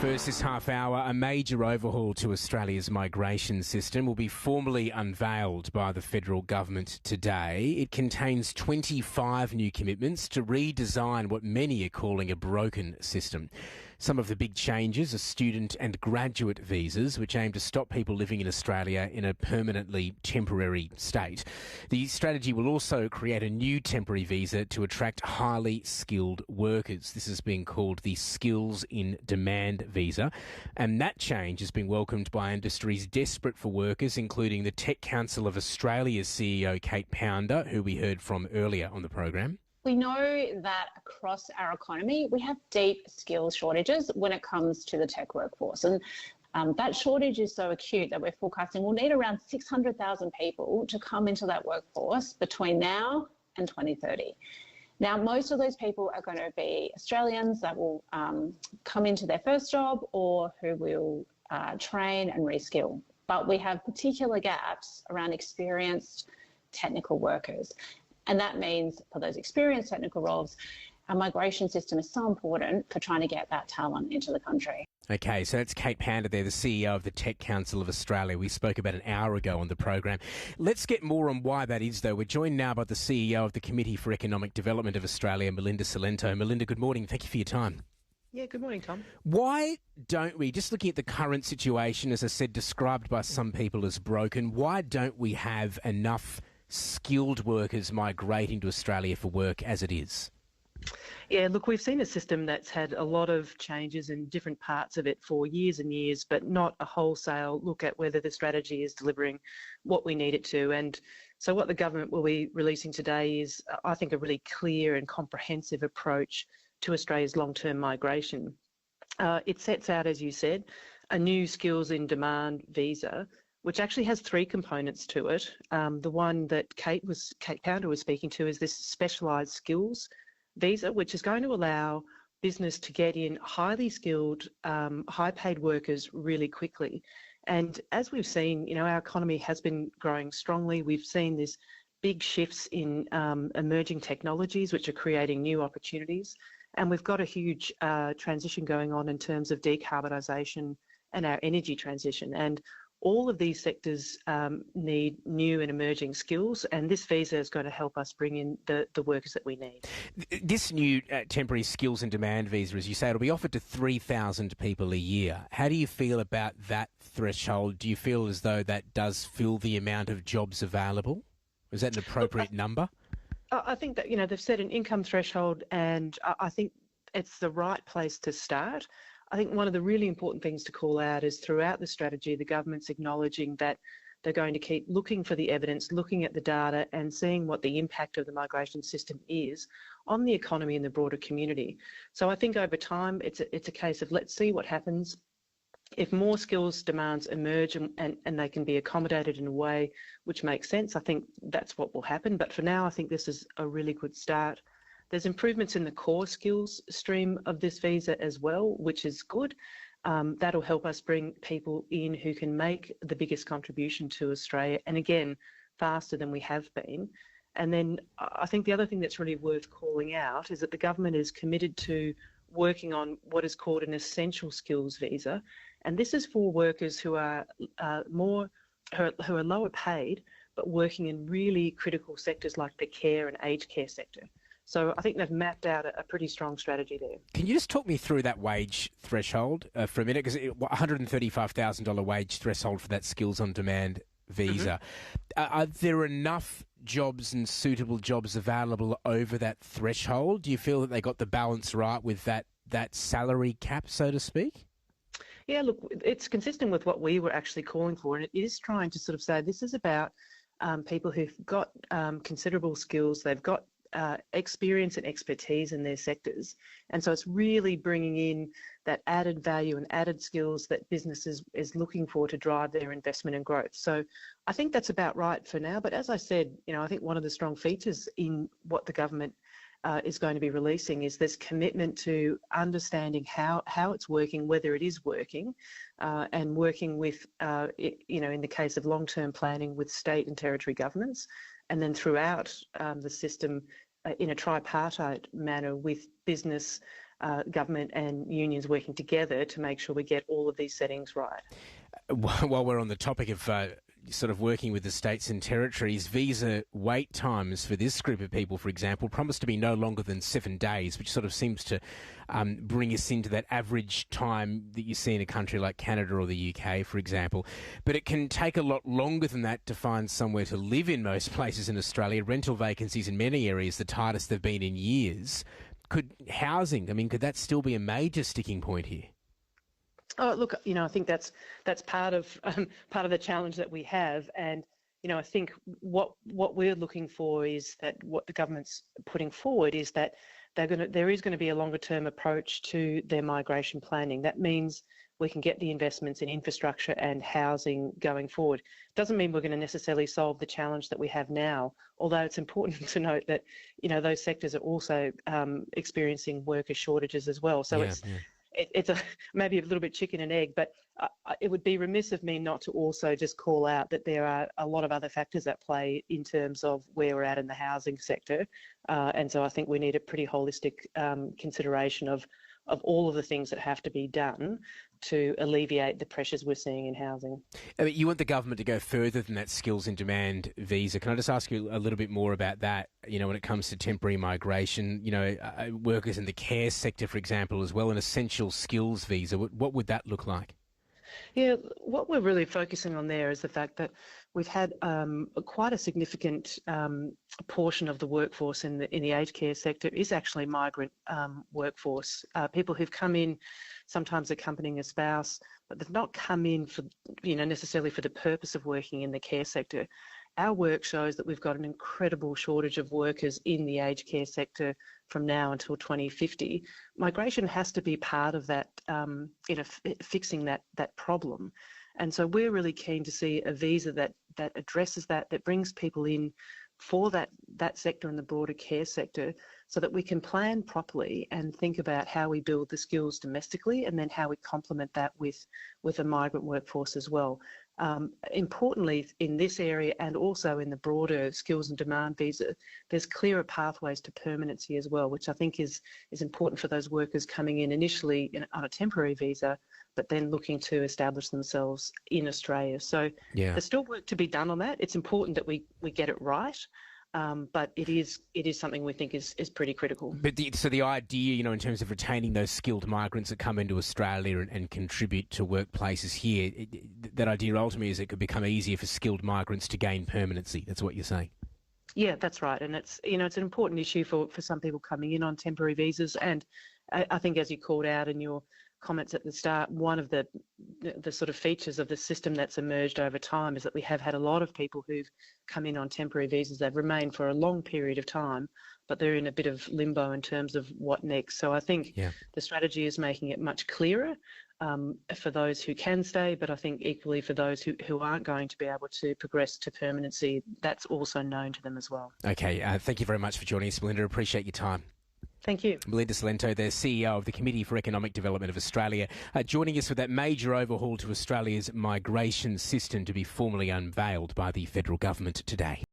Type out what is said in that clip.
First this half hour, a major overhaul to Australia's migration system will be formally unveiled by the federal government today. It contains 25 new commitments to redesign what many are calling a broken system. Some of the big changes are student and graduate visas, which aim to stop people living in Australia in a permanently temporary state. The strategy will also create a new temporary visa to attract highly skilled workers. This is being called the Skills in Demand visa, and that change has been welcomed by industries desperate for workers, including the Tech Council of Australia's CEO, Kate Pounder, who we heard from earlier on the program. We know that across our economy, we have deep skills shortages when it comes to the tech workforce. And that shortage is so acute that we're forecasting we'll need around 600,000 people to come into that workforce between now and 2030. Now, most of those people are going to be Australians that will come into their first job or who will train and reskill. But we have particular gaps around experienced technical workers. And that means for those experienced technical roles, our migration system is so important for trying to get that talent into the country. Okay, so that's Kate Pounder there, the CEO of the Tech Council of Australia. We spoke about an hour ago on the program. Let's get more on why that is, though. We're joined now by the CEO of the Committee for Economic Development of Australia, Melinda Cilento. Melinda, good morning. Thank you for your time. Yeah, good morning, Tom. Why don't we, just looking at the current situation, as I said, described by some people as broken, why don't we have enough skilled workers migrating to Australia for work as it is? Yeah, look, we've seen a system that's had a lot of changes in different parts of it for years and years, but not a wholesale look at whether the strategy is delivering what we need it to. And so what the government will be releasing today is, I think, a really clear and comprehensive approach to Australia's long-term migration. It sets out, as you said, a new skills in demand visa, which actually has three components to it. The one that Kate Pounder was speaking to is this specialised skills visa, which is going to allow business to get in highly skilled, high-paid workers really quickly. And as we've seen, our economy has been growing strongly. We've seen this big shifts in emerging technologies, which are creating new opportunities. And we've got a huge transition going on in terms of decarbonisation and our energy transition. And all of these sectors need new and emerging skills, and this visa is going to help us bring in the workers that we need. This new temporary skills in demand visa, as you say, it'll be offered to 3,000 people a year. How do you feel about that threshold? Do you feel as though that does fill the amount of jobs available? Is that an appropriate number? I think that, they've set an income threshold, and I think it's the right place to start. I think one of the really important things to call out is throughout the strategy, the government's acknowledging that they're going to keep looking for the evidence, looking at the data and seeing what the impact of the migration system is on the economy and the broader community. So I think over time, it's a case of let's see what happens. If more skills demands emerge and they can be accommodated in a way which makes sense, I think that's what will happen. But for now, I think this is a really good start. There's improvements in the core skills stream of this visa as well, which is good. That'll help us bring people in who can make the biggest contribution to Australia, and again, faster than we have been. And then I think the other thing that's really worth calling out is that the government is committed to working on what is called an essential skills visa. And this is for workers who are who are lower paid, but working in really critical sectors like the care and aged care sector. So I think they've mapped out a pretty strong strategy there. Can you just talk me through that wage threshold for a minute? Because $135,000 wage threshold for that skills on demand visa. Mm-hmm. Are there enough jobs and suitable jobs available over that threshold? Do you feel that they got the balance right with that salary cap, so to speak? Yeah, look, it's consistent with what we were actually calling for, and it is trying to sort of say this is about people who've got considerable skills, they've got experience and expertise in their sectors. And so it's really bringing in that added value and added skills that businesses is looking for to drive their investment and growth. So I think that's about right for now. But as I said, I think one of the strong features in what the government is going to be releasing is this commitment to understanding how it's working, whether it is working, and working with, in the case of long-term planning with state and territory governments, and then throughout the system in a tripartite manner with business, government and unions working together to make sure we get all of these settings right. While we're on the topic of sort of working with the states and territories, visa wait times for this group of people, for example, promise to be no longer than 7 days, which sort of seems to bring us into that average time that you see in a country like Canada or the UK, for example. But it can take a lot longer than that to find somewhere to live in most places in Australia. Rental vacancies in many areas, the tightest they've been in years. Could that still be a major sticking point here? Oh, look, I think that's part of the challenge that we have, and I think what we're looking for is that what the government's putting forward is that there is going to be a longer term approach to their migration planning. That means we can get the investments in infrastructure and housing going forward. Doesn't mean we're going to necessarily solve the challenge that we have now, although it's important to note that those sectors are also experiencing worker shortages as well. So it's maybe a little bit chicken and egg, but it would be remiss of me not to also just call out that there are a lot of other factors at play in terms of where we're at in the housing sector. And so I think we need a pretty holistic consideration of all of the things that have to be done to alleviate the pressures we're seeing in housing. You want the government to go further than that skills in demand visa. Can I just ask you a little bit more about that, when it comes to temporary migration, workers in the care sector, for example, as well, an essential skills visa? What would that look like? Yeah, what we're really focusing on there is the fact that we've had quite a significant portion of the workforce in the aged care sector is actually migrant workforce. People who've come in, sometimes accompanying a spouse, but they've not come in for necessarily for the purpose of working in the care sector. Our work shows that we've got an incredible shortage of workers in the aged care sector from now until 2050. Migration has to be part of that, fixing that problem. And so we're really keen to see a visa that addresses that brings people in for that sector and the broader care sector, so that we can plan properly and think about how we build the skills domestically and then how we complement that with a migrant workforce as well. Importantly, in this area and also in the broader skills and demand visa, there's clearer pathways to permanency as well, which I think is important for those workers coming in initially on a temporary visa, but then looking to establish themselves in Australia. So there's still work to be done on that. It's important that we get it right. But it is something we think is pretty critical. But the idea, in terms of retaining those skilled migrants that come into Australia and contribute to workplaces here, that idea ultimately is it could become easier for skilled migrants to gain permanency. That's what you're saying. Yeah, that's right. And it's an important issue for some people coming in on temporary visas. And I think, as you called out in your comments at the start, one of the sort of features of the system that's emerged over time is that we have had a lot of people who've come in on temporary visas. They've remained for a long period of time, but they're in a bit of limbo in terms of what next. So I think the strategy is making it much clearer for those who can stay, but I think equally for those who aren't going to be able to progress to permanency, that's also known to them as well. Okay, thank you very much for joining us, Melinda. Appreciate your time. Thank you. Melinda Cilento, the CEO of the Committee for Economic Development of Australia, joining us with that major overhaul to Australia's migration system to be formally unveiled by the federal government today.